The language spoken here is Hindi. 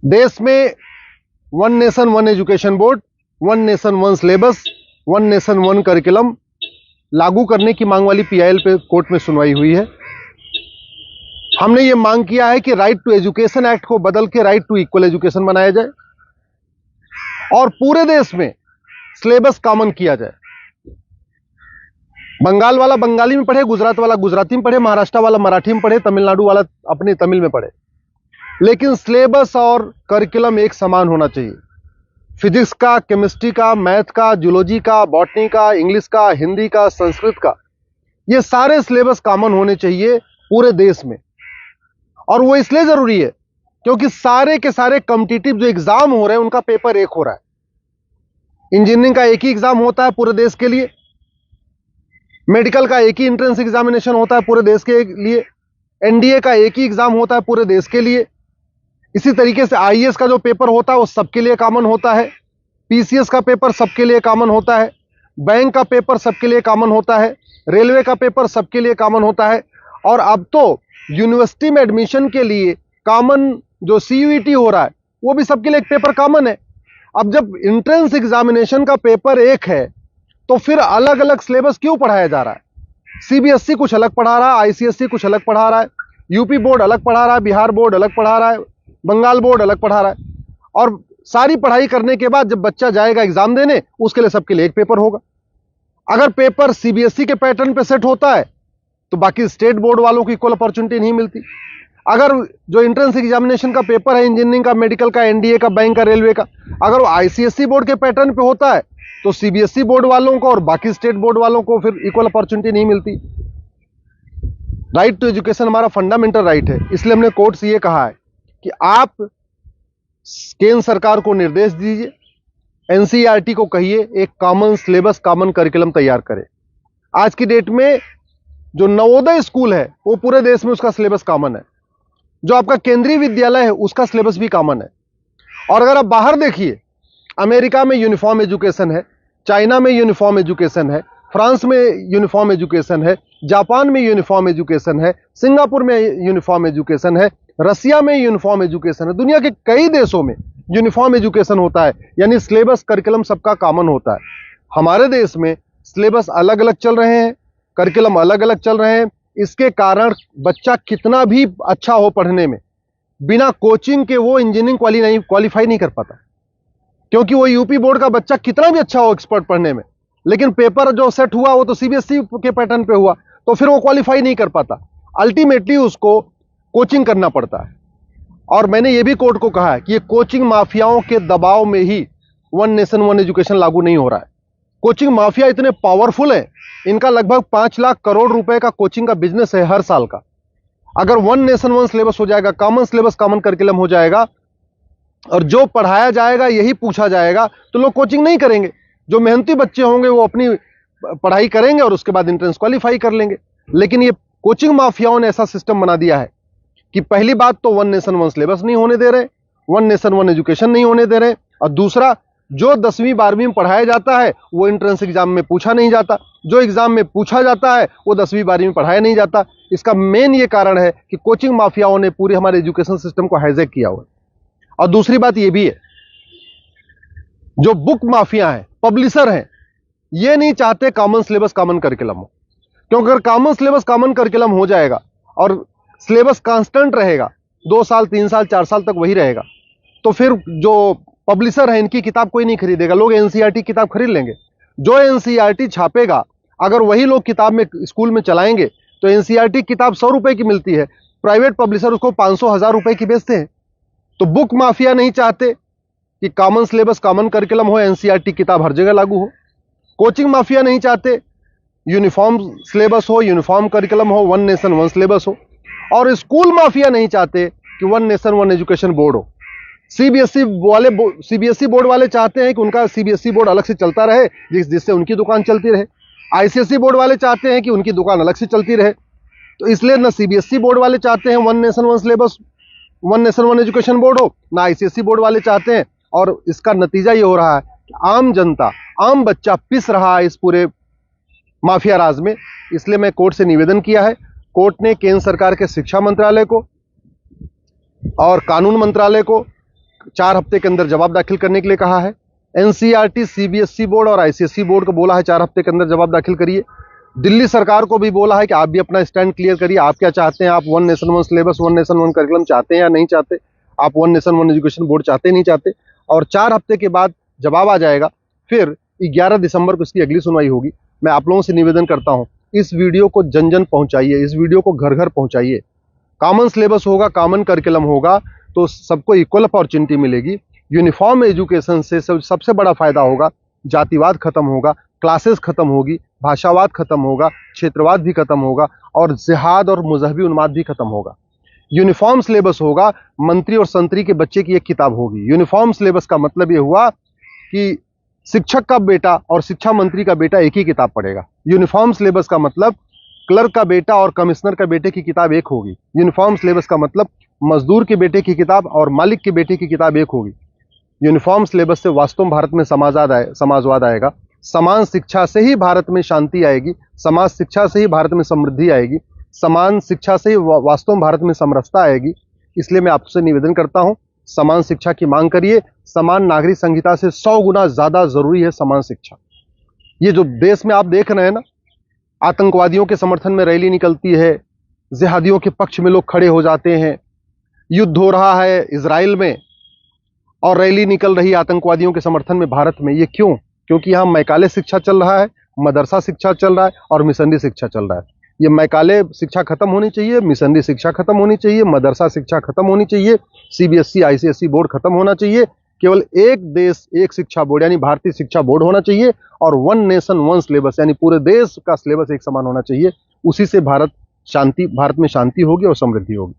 देश में one nation one education board, one nation one syllabus, one nation one curriculum लागू करने की मांग वाली पीआईएल पे कोर्ट में सुनवाई हुई है। हमने ये मांग किया है कि राइट टू एजुकेशन एक्ट को बदल के राइट टू इक्वल एजुकेशन बनाया जाए और पूरे देश में सिलेबस कॉमन किया जाए। बंगाल वाला बंगाली में पढ़े, गुजरात वाला गुजराती में पढ़े, महाराष्ट्र वाला मराठी में पढ़े, तमिलनाडु वाला अपनी तमिल में पढ़े, लेकिन सिलेबस और करिकुलम एक समान होना चाहिए। फिजिक्स का, केमिस्ट्री का, मैथ का, जूलॉजी का, बॉटनी का, इंग्लिश का, हिंदी का, संस्कृत का, ये सारे सिलेबस कॉमन होने चाहिए पूरे देश में। और वो इसलिए जरूरी है क्योंकि सारे के सारे कॉम्पिटिटिव जो एग्जाम हो रहे हैं उनका पेपर एक हो रहा है। इंजीनियरिंग का एक ही एग्जाम होता है पूरे देश के लिए, मेडिकल का एक ही एंट्रेंस एग्जामिनेशन होता है पूरे देश के लिए, एनडीए का एक ही एग्जाम होता है पूरे देश के लिए। इसी तरीके से आईएएस का जो पेपर होता है वो सबके लिए कॉमन होता है, पीसीएस का पेपर सबके लिए कॉमन होता है, बैंक का पेपर सबके लिए कॉमन होता है, रेलवे का पेपर सबके लिए कॉमन होता है। और अब तो यूनिवर्सिटी में एडमिशन के लिए कॉमन जो सीयूईटी हो रहा है वो भी सबके लिए एक पेपर कॉमन है। अब जब एंट्रेंस एग्जामिनेशन का पेपर एक है तो फिर अलग अलग सिलेबस क्यों पढ़ाया जा रहा है? सीबीएसई कुछ अलग पढ़ा रहा है, आईसीएसई कुछ अलग पढ़ा रहा है, यूपी बोर्ड अलग पढ़ा रहा है, बिहार बोर्ड अलग पढ़ा रहा है, बंगाल बोर्ड अलग पढ़ा रहा है। और सारी पढ़ाई करने के बाद जब बच्चा जाएगा एग्जाम देने, उसके लिए सबके लिए एक पेपर होगा। अगर पेपर सीबीएसई के पैटर्न पे सेट होता है तो बाकी स्टेट बोर्ड वालों को इक्वल अपॉर्चुनिटी नहीं मिलती। अगर जो एंट्रेंस एग्जामिनेशन का पेपर है इंजीनियरिंग का, मेडिकल का, एनडीए का, बैंक का, रेलवे का, अगर वो आईसीएसई बोर्ड के पैटर्न पे होता है तो सीबीएसई बोर्ड वालों को और बाकी स्टेट बोर्ड वालों को फिर इक्वल अपॉर्चुनिटी नहीं मिलती। राइट टू एजुकेशन हमारा फंडामेंटल राइट है, इसलिए हमने कोर्ट से ये कहा है कि आप केंद्र सरकार को निर्देश दीजिए, एनसीईआरटी को कहिए एक कॉमन सिलेबस, कॉमन करिकुलम तैयार करे। आज की डेट में जो नवोदय स्कूल है वो पूरे देश में उसका सिलेबस कॉमन है, जो आपका केंद्रीय विद्यालय है उसका सिलेबस भी कॉमन है। और अगर आप बाहर देखिए, अमेरिका में यूनिफॉर्म एजुकेशन है, चाइना में यूनिफॉर्म एजुकेशन है, फ्रांस में यूनिफॉर्म एजुकेशन है, जापान में यूनिफॉर्म एजुकेशन है, सिंगापुर में यूनिफॉर्म एजुकेशन है, रसिया में यूनिफॉर्म एजुकेशन है, दुनिया के कई देशों में यूनिफॉर्म एजुकेशन होता है, यानी सिलेबस करिकुलम सबका कॉमन होता है। हमारे देश में सिलेबस अलग अलग चल रहे हैं, करिकुलम अलग अलग चल रहे हैं। इसके कारण बच्चा कितना भी अच्छा हो पढ़ने में, बिना कोचिंग के वो इंजीनियरिंग क्वालिफाई नहीं कर पाता। क्योंकि वो यूपी बोर्ड का बच्चा कितना भी अच्छा हो एक्सपर्ट पढ़ने में, लेकिन पेपर जो सेट हुआ वो तो सीबीएसई के पैटर्न पे हुआ, तो फिर वो क्वालिफाई नहीं कर पाता। अल्टीमेटली उसको कोचिंग करना पड़ता है। और मैंने ये भी कोर्ट को कहा है कि ये कोचिंग माफियाओं के दबाव में ही वन नेशन वन एजुकेशन लागू नहीं हो रहा है। कोचिंग माफिया इतने पावरफुल है, इनका लगभग 5 लाख करोड़ रुपए का कोचिंग का बिजनेस है हर साल का। अगर वन नेशन वन सिलेबस हो जाएगा, कॉमन सिलेबस, कॉमन करिकुलम हो जाएगा और जो पढ़ाया जाएगा यही पूछा जाएगा, तो लोग कोचिंग नहीं करेंगे। जो मेहनती बच्चे होंगे वो अपनी पढ़ाई करेंगे और उसके बाद एंट्रेंस क्वालिफाई कर लेंगे। लेकिन ये कोचिंग माफियाओं ने ऐसा सिस्टम बना दिया है कि पहली बात तो वन नेशन वन सिलेबस नहीं होने दे रहे, वन नेशन वन एजुकेशन नहीं होने दे रहे, और दूसरा जो 10वीं 12वीं में पढ़ाया जाता है वो एंट्रेंस एग्जाम में पूछा नहीं जाता, जो एग्जाम में पूछा जाता है वो 10वीं 12वीं में पढ़ाया नहीं जाता। इसका मेन ये कारण है कि कोचिंग माफियाओं ने पूरे हमारे एजुकेशन सिस्टम को हाईजैक किया हुआ है। और दूसरी बात ये भी है, जो बुक माफिया हैं, पब्लिशर हैं, ये नहीं चाहते कॉमन सिलेबस कॉमन करिकुलम हो। क्योंकि अगर कॉमन सिलेबस कॉमन करिकुलम हो जाएगा और सिलेबस कांस्टेंट रहेगा, 2 साल 3 साल 4 साल तक वही रहेगा, तो फिर जो पब्लिशर है इनकी किताब कोई नहीं खरीदेगा, लोग एनसीईआरटी किताब खरीद लेंगे। जो एनसीईआरटी छापेगा अगर वही लोग किताब में स्कूल में चलाएंगे तो एनसीईआरटी किताब 100 रुपए की मिलती है, प्राइवेट पब्लिशर उसको 500-1000 रुपए की बेचते हैं। तो बुक माफिया नहीं चाहते कि कॉमन सिलेबस कॉमन करिकुलम हो, एनसीईआरटी किताब हर जगह लागू हो। कोचिंग माफिया नहीं चाहते यूनिफॉर्म सिलेबस हो, यूनिफॉर्म करिकुलम हो, वन नेशन वन सिलेबस हो। और स्कूल माफिया नहीं चाहते कि one nation one education board हो। सीबीएसई बोर्ड वाले चाहते हैं कि उनका सीबीएसई बोर्ड अलग से चलता रहे, जिससे उनकी दुकान चलती रहे। आईसीएसई बोर्ड वाले चाहते हैं कि उनकी दुकान अलग से चलती रहे। तो इसलिए ना सीबीएसई बोर्ड वाले चाहते हैं one nation one syllabus, one nation one education board हो, ना आईसीएसई बोर्ड वाले चाहते हैं। और इसका नतीजा ये हो रहा है कि आम जनता, आम बच्चा पिस रहा है इस पूरे माफिया राज में। इसलिए मैं कोर्ट से निवेदन किया है। कोर्ट ने केंद्र सरकार के शिक्षा मंत्रालय को और कानून मंत्रालय को 4 हफ्ते के अंदर जवाब दाखिल करने के लिए कहा है। एनसीईआरटी, सीबीएसई बोर्ड और आईसीएसई बोर्ड को बोला है 4 हफ्ते के अंदर जवाब दाखिल करिए। दिल्ली सरकार को भी बोला है कि आप भी अपना स्टैंड क्लियर करिए, आप क्या चाहते हैं, आप one nation one syllabus, one nation one curriculum चाहते हैं या नहीं चाहते, आप one nation one education board चाहते नहीं चाहते। और 4 हफ्ते के बाद जवाब आ जाएगा, फिर 11 दिसंबर को इसकी अगली सुनवाई होगी। मैं आप लोगों से निवेदन करता हूं, इस वीडियो को जन जन पहुंचाइए, इस वीडियो को घर घर पहुंचाइए। कॉमन सिलेबस होगा, कॉमन करिकुलम होगा तो सबको इक्वल अपॉर्चुनिटी मिलेगी। यूनिफॉर्म एजुकेशन से सबसे बड़ा फायदा होगा, जातिवाद खत्म होगा, क्लासेस खत्म होगी, भाषावाद खत्म होगा, क्षेत्रवाद भी खत्म होगा और जिहाद और मजहबी उन्माद भी खत्म होगा। यूनिफॉर्म सिलेबस होगा, मंत्री और संतरी के बच्चे की एक किताब होगी। यूनिफॉर्म सिलेबस का मतलब ये हुआ कि शिक्षक का बेटा और शिक्षा मंत्री का बेटा एक ही किताब पढ़ेगा। यूनिफॉर्म सिलेबस का मतलब क्लर्क का बेटा और कमिश्नर का बेटे की किताब एक होगी। यूनिफॉर्म सिलेबस का मतलब मजदूर के बेटे की किताब और मालिक के बेटे की किताब एक होगी। यूनिफॉर्म सिलेबस से वास्तव में भारत में समाजवाद आएगा। समान शिक्षा से ही भारत में शांति आएगी, समाज शिक्षा से ही भारत में समृद्धि आएगी, समान शिक्षा से ही वास्तव में भारत में समरसता आएगी। इसलिए मैं आपसे निवेदन करता हूं, समान शिक्षा की मांग करिए। समान नागरिक संहिता से 100 गुना ज्यादा जरूरी है समान शिक्षा। ये जो देश में आप देख रहे हैं ना, आतंकवादियों के समर्थन में रैली निकलती है, जिहादियों के पक्ष में लोग खड़े हो जाते हैं, युद्ध हो रहा है इजराइल में और रैली निकल रही है आतंकवादियों के समर्थन में भारत में। ये क्यों? क्योंकि यहाँ मैकाले शिक्षा चल रहा है, मदरसा शिक्षा चल रहा है और मिशनरी शिक्षा चल रहा है। ये मैकाले शिक्षा खत्म होनी चाहिए, मिशनरी शिक्षा खत्म होनी चाहिए, मदरसा शिक्षा खत्म होनी चाहिए, सीबीएसई आईसीएसई बोर्ड खत्म होना चाहिए। केवल एक देश एक शिक्षा बोर्ड यानी भारतीय शिक्षा बोर्ड होना चाहिए और वन नेशन वन सिलेबस यानी पूरे देश का सिलेबस एक समान होना चाहिए। उसी से भारत में शांति होगी और समृद्धि होगी।